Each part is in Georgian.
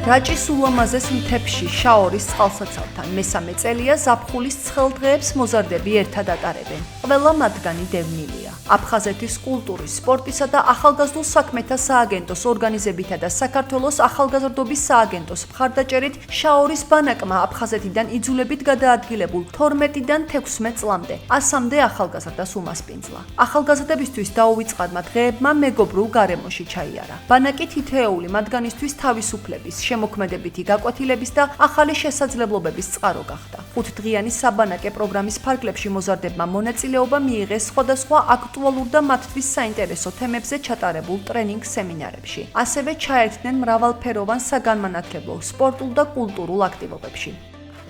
რაჭის ულამაზეს მთებში შაორის წყალსაცავთან მესამე წელია ზაფხულის ცხელდღეებს მოზარდები ერთად ატარებენ. ყველა მათგანი დევნილია. აფხაზეთის კულტურის, სპორტისა და ახალგაზრდულ საქმეთა სააგენტოს ორგანიზებითა და საქართველოს ახალგაზრდობის სააგენტოს მხარდაჭერით შაორის ბანაკმა აფხაზეთიდან იძულებით გადაადგილებულ 12-დან 16 წლამდე 100-მდე ახალგაზრდას უმასპინძლა. ახალგაზრდებისთვის დაუვიწყარმა დღეებმა მეგობრულ გარემოში ჩაიარა. ბანაკი თითოეული მათგანისთვის თავისუფლების, შემოქმედებითი გაკვეთილების და ახალი შესაძლებლობების წყარო გახდა. 5-დღიანი საბანაკე პროგრამის ფარგლებში მოზარდებმა მონაწილეობა მიიღეს სხვადასხვა აქტუალურ და მათთვის საინტერესო თემებზე ჩატარებულ ტრენინგ სემინარებში. ასევე ჩაერთნენ მრავალფეროვან საგანმანათლებლო, სპორტულ და კულტურულ აქტივობებში.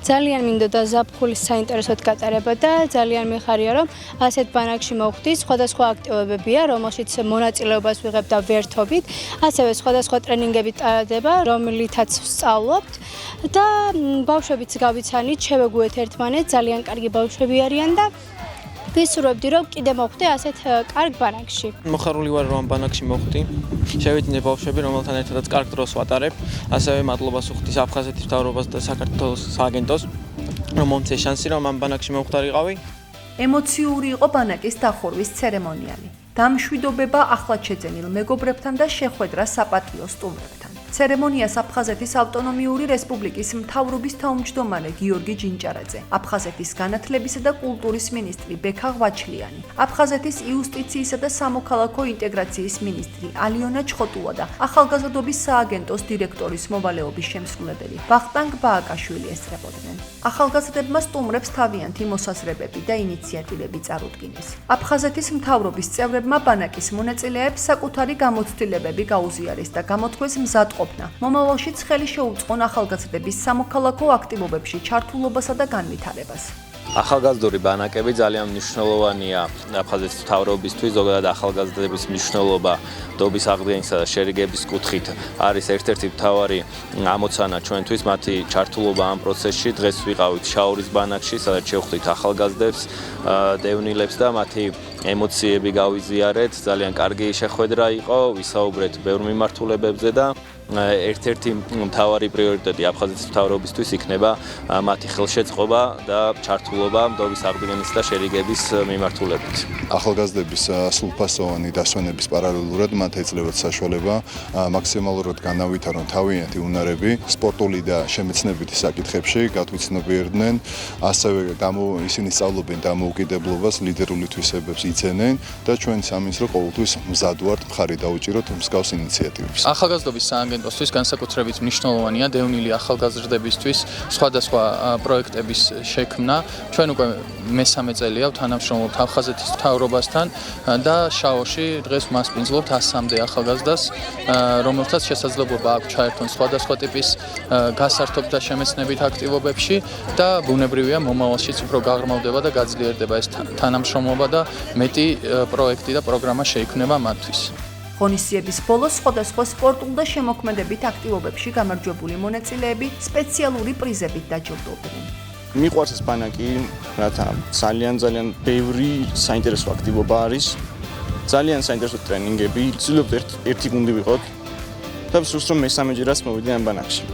ძალიან მინდოდა ზაფხულის საინტერესოდ გატარება და ძალიან მიხარია, რომ ასეთ ბანაკში მოვხდი. სხვადასხვა აქტივობებია, რომელშიც მონაწილეობას ვიღებ და ვერთობით, ასევე სხვადასხვა ტრენინგები ტარდება, რომლითაც ვსწავლობთ და ბავშვებიც გავიცანით, შევეგუეთ ერთმანეთს, ძალიან კარგი ბავშვები არიან და ვისურვებდი, რომ კიდე მოვხდე ასეთ კარგ ბანაკში. მოხარული ვარ, რომ ბანაკში მოვხდი. შევიდნენ ბავშვები, რომელთან ერთადაც კარგ დროს ვატარებ. ასევე მადლობას ვუხდის აფხაზეთის მთავრობას და საქართველოს სააგენტოს, რომ მომცე შანსი, რომ ამ ბანაკში მოვხდარიყავი. ემოციური იყო ბანაკის დახურვის ცერემონიალი. დამშვიდობება ახლად შეძენილ მეგობრებთან და შეხვედრა საპატიო სტუმრებთან. ცერემონიას აფხაზეთის ავტონომიური რესპუბლიკის მთავრობის თავმჯდომარე გიორგი ჯინჭარაძე, აფხაზეთის განათლებისა და კულტურის მინისტრი ბექა ღვაჩლიანი, აფხაზეთის იუსტიციისა და სამოქალაქო ინტეგრაციის მინისტრი ალიონა ჩხოტუა და ახალგაზრდობის სააგენტოს დირექტორის მოვალეობის შემსრულებელი ვახტანგ ბააკაშვილი ესწრებოდნენ. ახალგაზრდებმა სტუმრებს თავიანთი მოსაზრებები და ინიციატივები წარუდგინეს. აფხაზეთის მთავრობის წევრებმა ბანაკის მონაწილეებს საკუთარი გამოცდილებები გაუზიარეს და გამოთქვეს მზადყოფნა. მომავალშიც ხელი შეუწყონ ახალგაზრდების სამოქალაქო აქტივობებში ჩართულობასა და განვითარებას. ახალგაზრდული ბანაკები ძალიან მნიშვნელოვანია აფხაზეთის მთავრობისთვის, ზოგადად ახალგაზრდების მნიშვნელობა დობის აღდგენისა და შერიგების კუთხით არის ერთ-ერთი მთავარი ამოცანა ჩვენთვის, მათი ჩართულობა ამ პროცესში. დღეს ვიყავით შაორის ბანაკში, სადაც შევხვდით ახალგაზრდებს, დევნილებს და მათი ემოციები გავიზიარეთ. ძალიან კარგი შეხვედრა იყო, ვისაუბრეთ ბევრ მიმართულებებზე და ერთ-ერთი მთავარი პრიორიტეტი აფხაზეთის მთავრობისთვის იქნება მათი ხელშეწყობა და ჩართულობა დობის აღდგენის და შერიგების მიმართულებით. ახალგაზრდების სრულფასოვანი დასვენების პარალელურად მათ ეძლევათ საშუალება მაქსიმალურად განავითარონ თავიანთი უნარები სპორტული და შემეცნებითი საკითხებში, გათვითცნობიერდნენ, ასევე ისინი სწავლობენ დამოუკიდებლობას, ლიდერული თვისებებს იცენენ და ჩვენ სამინისტრო ყოველთვის მზად ვართ მხარი დაუჭიროთ მსგავს ინიციატივებს. ახალგაზრდობის სააგენტოსთვის განსაკუთრებით მნიშვნელოვანია დევნილი ახალგაზრდებისთვის სხვადასხვა პროექტების შექმნა. ჩვენ უკვე მესამე წელია თანამშრომლობთ აფხაზეთის მთავრობასთან და შაორში დღეს ვმასპინძლობთ 100-მდე ახალგაზრდას, რომელთაც შესაძლებლობა აქვს ჩაერთონ სხვადასხვა ტიპის გასართობ და შემეცნებით აქტივობებში და ბუნებრივია მომავალშიც უფრო გაღრმავდება და გაძლიერდება ეს თანამშრომლობა და მეტი პროექტი და პროგრამა შეიქმნება მათთვის. ღონისძიების ბოლოს სხვადასხვა სპორტულ და შემოქმედებით აქტივობებში გამარჯვებული მონაწილეები სპეციალური პრიზებით დაჯილდოვდნენ. მიყვარს ეს ბანაკი, რათა ძალიან ბევრი საინტერესო აქტივობა არის. ძალიან საინტერესო ტრენინგები, ვცდილობთ ერთი გუნდი ვიყოთ და ვსურს რომ მესამეჯერაც მოვიდე ამ ბანაკში.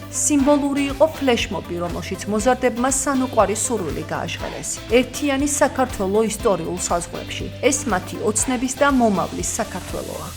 სიმბოლური იყო ფლეშმობი, რომელშიც მოზარდებმა სანუკვარი სურვილი გააშღერეს. ერთიანი საქართველო ისტორიულ საზღვრებში. ეს მათი ოცნების და მომავლის საქართველოა.